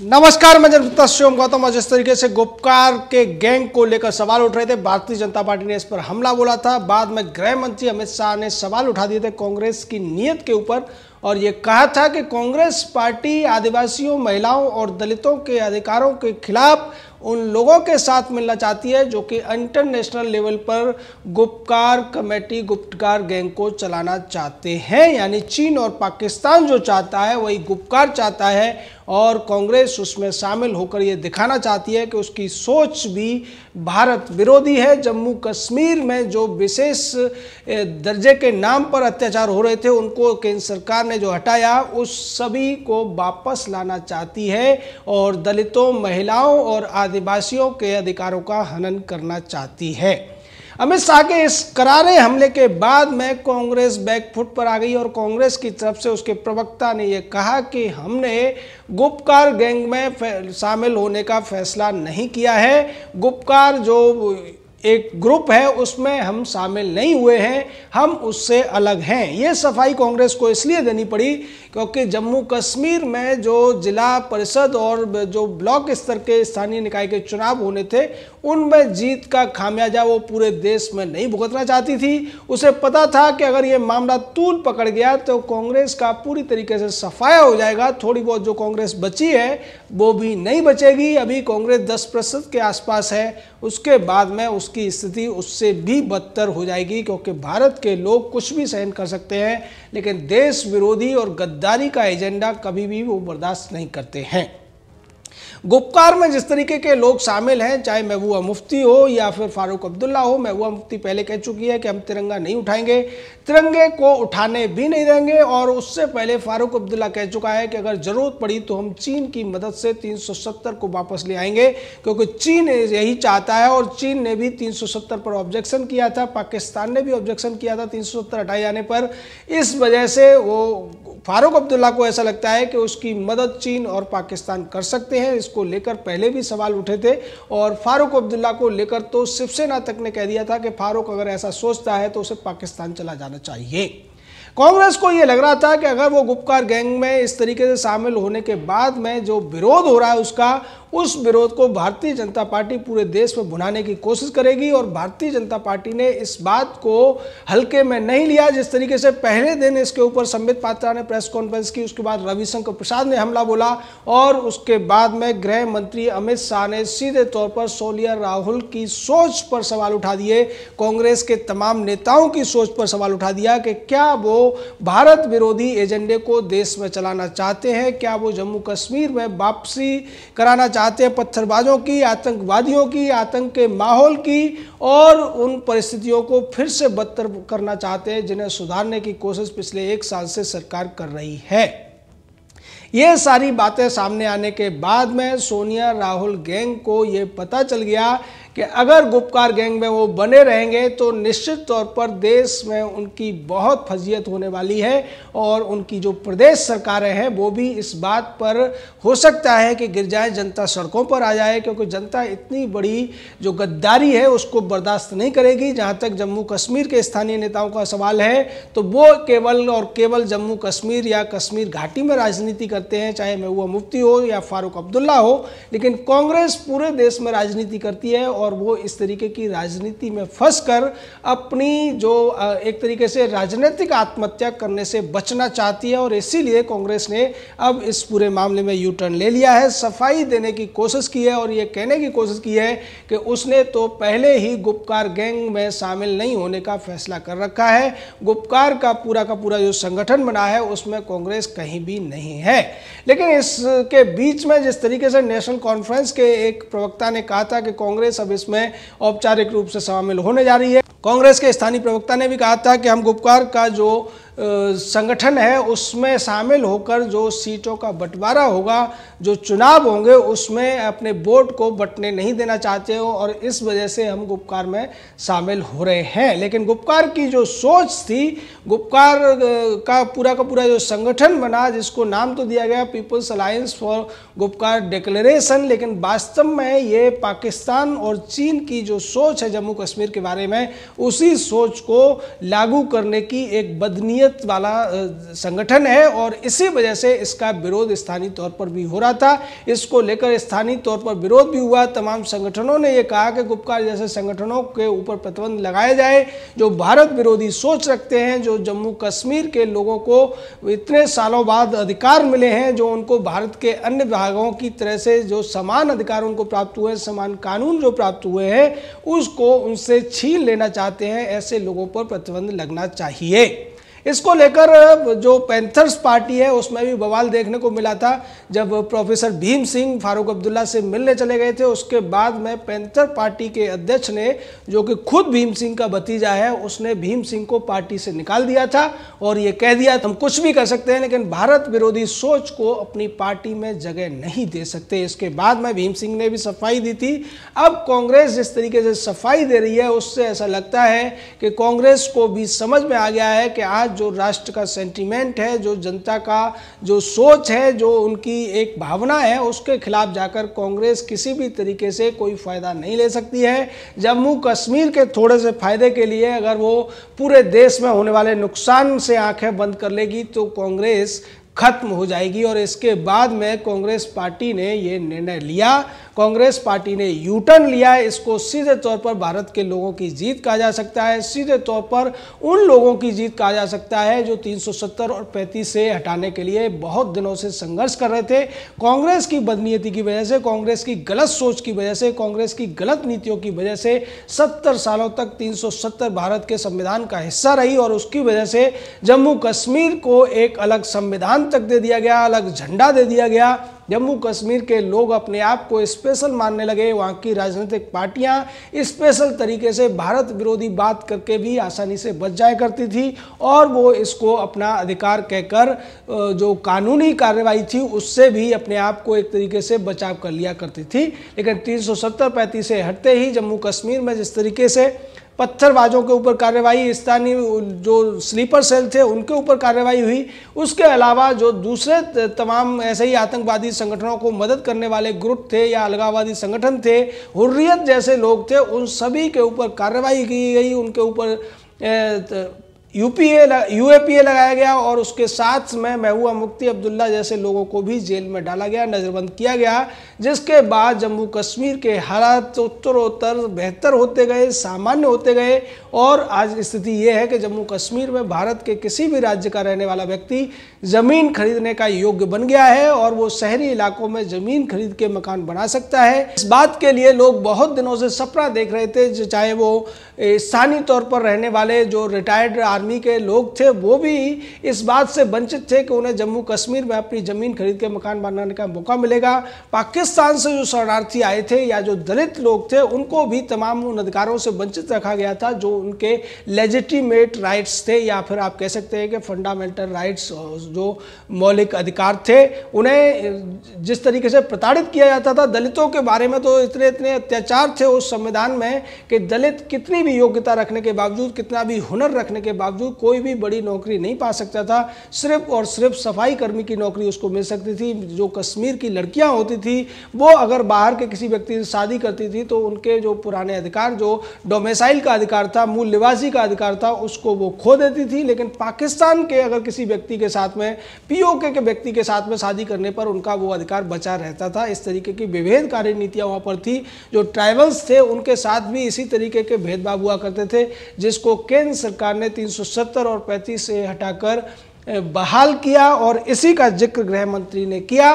नमस्कार, मैं जनता शिवम गौतम। और जिस तरीके से गुपकार के गैंग को लेकर सवाल उठ रहे थे, भारतीय जनता पार्टी ने इस पर हमला बोला था। बाद में गृह मंत्री अमित शाह ने सवाल उठा दिए थे कांग्रेस की नीयत के ऊपर और ये कहा था कि कांग्रेस पार्टी आदिवासियों, महिलाओं और दलितों के अधिकारों के खिलाफ उन लोगों के साथ मिलना चाहती है जो कि इंटरनेशनल लेवल पर गुपकार कमेटी, गुप्तकार गैंग को चलाना चाहते हैं। यानी चीन और पाकिस्तान जो चाहता है वही गुपकार चाहता है और कांग्रेस उसमें शामिल होकर ये दिखाना चाहती है कि उसकी सोच भी भारत विरोधी है। जम्मू कश्मीर में जो विशेष दर्जे के नाम पर अत्याचार हो रहे थे उनको केंद्र सरकार ने जो हटाया, उस सभी को वापस लाना चाहती है और दलितों, महिलाओं और आदिवासियों के अधिकारों का हनन करना चाहती है। अमित शाह के इस करारे हमले के बाद में कांग्रेस बैकफुट पर आ गई और कांग्रेस की तरफ से उसके प्रवक्ता ने यह कहा कि हमने गुपकार गैंग में शामिल होने का फैसला नहीं किया है। गुपकार जो एक ग्रुप है उसमें हम शामिल नहीं हुए हैं, हम उससे अलग हैं। ये सफाई कांग्रेस को इसलिए देनी पड़ी क्योंकि जम्मू कश्मीर में जो जिला परिषद और जो ब्लॉक स्तर के स्थानीय निकाय के चुनाव होने थे उनमें जीत का खामियाजा वो पूरे देश में नहीं भुगतना चाहती थी। उसे पता था कि अगर ये मामला तूल पकड़ गया तो कांग्रेस का पूरी तरीके से सफाया हो जाएगा। थोड़ी बहुत जो कांग्रेस बची है वो भी नहीं बचेगी। अभी कांग्रेस 10% के आसपास है, उसके बाद में उसकी स्थिति उससे भी बदतर हो जाएगी क्योंकि भारत के लोग कुछ भी सहन कर सकते हैं लेकिन देश विरोधी और गद्दारी का एजेंडा कभी भी वो बर्दाश्त नहीं करते हैं। गुपकार में जिस तरीके के लोग शामिल हैं, चाहे महबूबा मुफ्ती हो या फिर फारूक अब्दुल्ला हो, महबूबा मुफ्ती पहले कह चुकी है कि हम तिरंगा नहीं उठाएंगे, तिरंगे को उठाने भी नहीं देंगे। और उससे पहले फारूक अब्दुल्ला कह चुका है कि अगर जरूरत पड़ी तो हम चीन की मदद से 370 को वापस ले आएंगे क्योंकि चीन यही चाहता है। और चीन ने भी 370 पर ऑब्जेक्शन किया था, पाकिस्तान ने भी ऑब्जेक्शन किया था 370 हटाए जाने पर। इस वजह से वो फारूक अब्दुल्ला को ऐसा लगता है कि उसकी मदद चीन और पाकिस्तान कर सकते हैं। इसको लेकर पहले भी सवाल उठे थे और फारूक अब्दुल्ला को लेकर तो शिवसेना तक ने कह दिया था कि फारूक अगर ऐसा सोचता है तो उसे पाकिस्तान चला जाना चाहिए। कांग्रेस को यह लग रहा था कि अगर वो गुपकार गैंग में इस तरीके से शामिल होने के बाद में जो विरोध हो रहा है उस विरोध को भारतीय जनता पार्टी पूरे देश में भुनाने की कोशिश करेगी। और भारतीय जनता पार्टी ने इस बात को हल्के में नहीं लिया। जिस तरीके से पहले दिन इसके ऊपर संबित पात्रा ने प्रेस कॉन्फ्रेंस की, उसके बाद रविशंकर प्रसाद ने हमला बोला और उसके बाद में गृह मंत्री अमित शाह ने सीधे तौर पर सोनिया राहुल की सोच पर सवाल उठा दिए, कांग्रेस के तमाम नेताओं की सोच पर सवाल उठा दिया कि क्या वो भारत विरोधी एजेंडे को देश में चलाना चाहते हैं, क्या वो जम्मू कश्मीर में वापसी कराना चाहते हैं पत्थरबाजों की, आतंकवादियों की, आतंक के माहौल की और उन परिस्थितियों को फिर से बदतर करना चाहते हैं जिन्हें सुधारने की कोशिश पिछले 1 साल से सरकार कर रही है। ये सारी बातें सामने आने के बाद में सोनिया राहुल गैंग को ये पता चल गया कि अगर गुपकार गैंग में वो बने रहेंगे तो निश्चित तौर पर देश में उनकी बहुत फजीयत होने वाली है और उनकी जो प्रदेश सरकारें हैं वो भी इस बात पर हो सकता है कि गिर जाए, जनता सड़कों पर आ जाए क्योंकि जनता इतनी बड़ी जो गद्दारी है उसको बर्दाश्त नहीं करेगी। जहाँ तक जम्मू कश्मीर के स्थानीय नेताओं का सवाल है तो वो केवल और केवल जम्मू कश्मीर या कश्मीर घाटी में राजनीति करते हैं, चाहे महबूबा मुफ्ती हो या फारूक अब्दुल्ला हो, लेकिन कांग्रेस पूरे देश में राजनीति करती है और वो इस तरीके की राजनीति में फंसकर अपनी जो एक तरीके से राजनीतिक आत्महत्या करने से बचना चाहती है। और इसीलिए कांग्रेस ने अब इस पूरे मामले में यू टर्न ले लिया है, सफाई देने की कोशिश की है और ये कहने की कोशिश की है कि उसने तो पहले ही गुपकार गैंग में शामिल नहीं होने का फैसला कर रखा है। गुपकार का पूरा जो संगठन बना है उसमें कांग्रेस कहीं भी नहीं है। लेकिन इसके बीच में जिस तरीके से नेशनल कॉन्फ्रेंस के एक प्रवक्ता ने कहा था कि कांग्रेस अब इसमें औपचारिक रूप से शामिल होने जा रही है, कांग्रेस के स्थानीय प्रवक्ता ने भी कहा था कि हम गुपकार का जो संगठन है उसमें शामिल होकर जो सीटों का बंटवारा होगा, जो चुनाव होंगे उसमें अपने वोट को बंटने नहीं देना चाहते हो और इस वजह से हम गुपकार में शामिल हो रहे हैं। लेकिन गुपकार की जो सोच थी, गुपकार का पूरा जो संगठन बना जिसको नाम तो दिया गया peoples alliance for Gupkar declaration, लेकिन वास्तव में ये पाकिस्तान और चीन की जो सोच है जम्मू कश्मीर के बारे में, उसी सोच को लागू करने की एक बदनीयत नीयत वाला संगठन है और इसी वजह से इसका विरोध स्थानीय तौर पर भी हो रहा था। इसको लेकर स्थानीय तौर पर विरोध भी हुआ। तमाम संगठनों ने यह कहा कि गुपकार जैसे संगठनों के ऊपर प्रतिबंध लगाया जाए जो भारत विरोधी सोच रखते हैं, जो जम्मू कश्मीर के लोगों को इतने सालों बाद अधिकार मिले हैं, जो उनको भारत के अन्य भागों की तरह से जो समान अधिकार उनको प्राप्त हुए, समान कानून जो प्राप्त हुए हैं, उसको उनसे छीन लेना चाहते हैं। ऐसे लोगों पर प्रतिबंध लगना चाहिए। इसको लेकर जो पैंथर्स पार्टी है उसमें भी बवाल देखने को मिला था। जब प्रोफेसर भीम सिंह फारूक अब्दुल्ला से मिलने चले गए थे, उसके बाद में पैंथर पार्टी के अध्यक्ष ने, जो कि खुद भीम सिंह का भतीजा है, उसने भीम सिंह को पार्टी से निकाल दिया था और ये कह दिया हम कुछ भी कर सकते हैं लेकिन भारत विरोधी सोच को अपनी पार्टी में जगह नहीं दे सकते। इसके बाद में भीम सिंह ने भी सफाई दी थी। अब कांग्रेस जिस तरीके से सफाई दे रही है उससे ऐसा लगता है कि कांग्रेस को भी समझ में आ गया है कि आज जो राष्ट्र का सेंटीमेंट है, जो जनता का जो सोच है, जो उनकी एक भावना है, उसके खिलाफ जाकर कांग्रेस किसी भी तरीके से कोई फायदा नहीं ले सकती है। जम्मू कश्मीर के थोड़े से फायदे के लिए अगर वो पूरे देश में होने वाले नुकसान से आंखें बंद कर लेगी तो कांग्रेस खत्म हो जाएगी। और इसके बाद में कांग्रेस पार्टी ने ये निर्णय लिया, कांग्रेस पार्टी ने यू टर्न लिया। इसको सीधे तौर पर भारत के लोगों की जीत कहा जा सकता है, सीधे तौर पर उन लोगों की जीत कहा जा सकता है जो 370 और 35 से हटाने के लिए बहुत दिनों से संघर्ष कर रहे थे। कांग्रेस की बदनीयती की वजह से, कांग्रेस की गलत सोच की वजह से, कांग्रेस की गलत नीतियों की वजह से 70 सालों तक 370 भारत के संविधान का हिस्सा रही और उसकी वजह से जम्मू कश्मीर को एक अलग संविधान तक दे दिया गया, अलग झंडा दे दिया गया। जम्मू कश्मीर के लोग अपने आप को स्पेशल मानने लगे। वहाँ की राजनीतिक पार्टियाँ स्पेशल तरीके से भारत विरोधी बात करके भी आसानी से बच जाया करती थी और वो इसको अपना अधिकार कहकर जो कानूनी कार्रवाई थी उससे भी अपने आप को एक तरीके से बचाव कर लिया करती थी। लेकिन 370-35 से हटते ही जम्मू कश्मीर में जिस तरीके से पत्थरबाजों के ऊपर कार्रवाई, स्थानीय जो स्लीपर सेल थे उनके ऊपर कार्रवाई हुई, उसके अलावा जो दूसरे तमाम ऐसे ही आतंकवादी संगठनों को मदद करने वाले ग्रुप थे या अलगाववादी संगठन थे, हुर्रियत जैसे लोग थे, उन सभी के ऊपर कार्रवाई की गई, उनके ऊपर यूएपीए लगाया गया और उसके साथ में महबूबा मुफ्ती अब्दुल्ला जैसे लोगों को भी जेल में डाला गया, नज़रबंद किया गया। जिसके बाद जम्मू कश्मीर के हालात उत्तरोत्तर बेहतर होते गए, सामान्य होते गए और आज स्थिति ये है कि जम्मू कश्मीर में भारत के किसी भी राज्य का रहने वाला व्यक्ति ज़मीन खरीदने का योग्य बन गया है और वो शहरी इलाकों में ज़मीन खरीद के मकान बना सकता है। इस बात के लिए लोग बहुत दिनों से सपना देख रहे थे, चाहे वो स्थानीय तौर पर रहने वाले जो रिटायर्ड आर्मी के लोग थे वो भी इस बात से वंचित थे कि उन्हें जम्मू कश्मीर में अपनी ज़मीन खरीद के मकान बनाने का मौका मिलेगा। पाकिस्तान से जो शरणार्थी आए थे या जो दलित लोग थे उनको भी तमाम उन अधिकारों से वंचित रखा गया था जो उनके लेजिटिमेट राइट्स थे या फिर आप कह सकते हैं कि फंडामेंटल राइट्स, जो मौलिक अधिकार थे, उन्हें जिस तरीके से प्रताड़ित किया जाता था। दलितों के बारे में तो इतने इतने अत्याचार थे उस संविधान में कि दलित कितनी भी योग्यता रखने के बावजूद, कितना भी हुनर रखने के बावजूद कोई भी बड़ी नौकरी नहीं पा सकता था। सिर्फ और सिर्फ सफाई कर्मी की नौकरी उसको मिल सकती थी। जो कश्मीर की लड़कियां होती थी वो अगर बाहर के किसी व्यक्ति से शादी करती थी तो उनके जो पुराने अधिकार, जो डोमिसाइल का अधिकार था, मूल निवासी का अधिकार था, उसको वो खो देती थी। लेकिन पाकिस्तान के अगर किसी व्यक्ति के साथ में, पीओके के व्यक्ति के साथ में शादी करने पर उनका वो अधिकार बचा रहता था। इस तरीके की विभेदकारी नीतियां वहाँ पर थी। जो ट्राइबल्स थे उनके साथ भी इसी तरीके के भेदभाव हुआ करते थे, जिसको केंद्र सरकार ने 370 और 35 से हटाकर बहाल किया और इसी का जिक्र गृह मंत्री ने किया।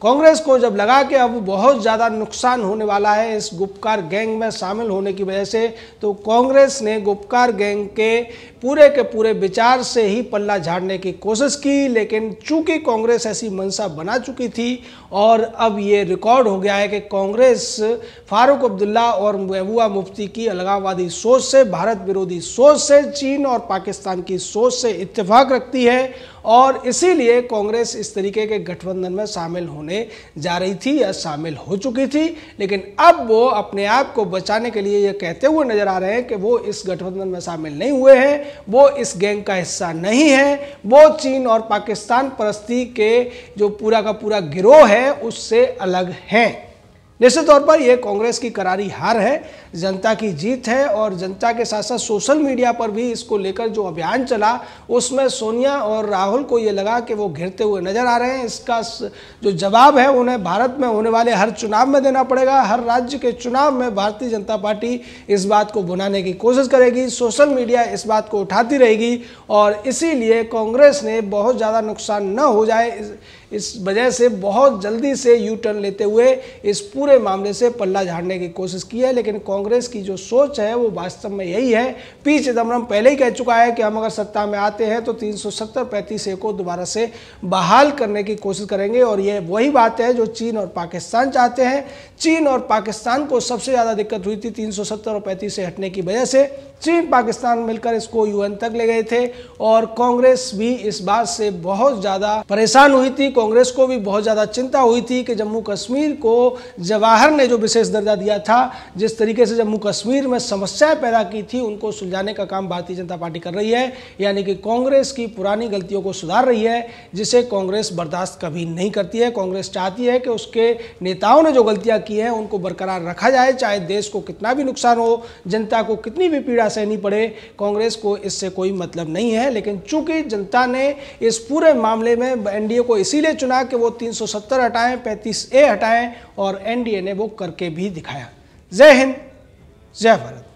कांग्रेस को जब लगा कि अब बहुत ज़्यादा नुकसान होने वाला है इस गुपकार गैंग में शामिल होने की वजह से, तो कांग्रेस ने गुपकार गैंग के पूरे विचार से ही पल्ला झाड़ने की कोशिश की। लेकिन चूंकि कांग्रेस ऐसी मंशा बना चुकी थी और अब ये रिकॉर्ड हो गया है कि कांग्रेस फारूक अब्दुल्ला और महबूबा मुफ्ती की अलगाववादी सोच से, भारत विरोधी सोच से, चीन और पाकिस्तान की सोच से इत्तेफाक रखती है और इसीलिए कांग्रेस इस तरीके के गठबंधन में शामिल होने जा रही थी या शामिल हो चुकी थी। लेकिन अब वो अपने आप को बचाने के लिए ये कहते हुए नजर आ रहे हैं कि वो इस गठबंधन में शामिल नहीं हुए हैं, वो इस गैंग का हिस्सा नहीं है, वो चीन और पाकिस्तान परस्ती के जो पूरा का पूरा गिरोह है उससे अलग हैं। निश्चित तौर पर यह कांग्रेस की करारी हार है, जनता की जीत है और जनता के साथ साथ सोशल मीडिया पर भी इसको लेकर जो अभियान चला उसमें सोनिया और राहुल को ये लगा कि वो घिरते हुए नजर आ रहे हैं। इसका जो जवाब है उन्हें भारत में होने वाले हर चुनाव में देना पड़ेगा। हर राज्य के चुनाव में भारतीय जनता पार्टी इस बात को भुनाने की कोशिश करेगी, सोशल मीडिया इस बात को उठाती रहेगी और इसीलिए कांग्रेस ने बहुत ज़्यादा नुकसान न हो जाए इस वजह से बहुत जल्दी से यू टर्न लेते हुए इस पूरे मामले से पल्ला झाड़ने की कोशिश की है। लेकिन कांग्रेस की जो सोच है वो वास्तव में यही है। पी चिदम्बरम पहले ही कह चुका है कि हम अगर सत्ता में आते हैं तो 370-35A को दोबारा से बहाल करने की कोशिश करेंगे और ये वही बात है जो चीन और पाकिस्तान चाहते हैं। चीन और पाकिस्तान को सबसे ज़्यादा दिक्कत हुई थी 370 और 35 से हटने की वजह से। चीन पाकिस्तान मिलकर इसको UN तक ले गए थे और कांग्रेस भी इस बात से बहुत ज़्यादा परेशान हुई थी। कांग्रेस को भी बहुत ज़्यादा चिंता हुई थी कि जम्मू कश्मीर को जवाहर ने जो विशेष दर्जा दिया था, जिस तरीके से जम्मू कश्मीर में समस्याएं पैदा की थी, उनको सुलझाने का काम भारतीय जनता पार्टी कर रही है। यानी कि कांग्रेस की पुरानी गलतियों को सुधार रही है, जिसे कांग्रेस बर्दाश्त कभी नहीं करती है। कांग्रेस चाहती है कि उसके नेताओं ने जो गलतियां की हैं उनको बरकरार रखा जाए, चाहे देश को कितना भी नुकसान हो, जनता को कितनी भी पीड़ा सहनी पड़े, कांग्रेस को इससे कोई मतलब नहीं है। लेकिन चूंकि जनता ने इस पूरे मामले में एनडीए को इसीलिए चुना कि वो 370 हटाएं, 35A हटाएं और एनडीए ने वो करके भी दिखाया। जय हिंद, जय भारत।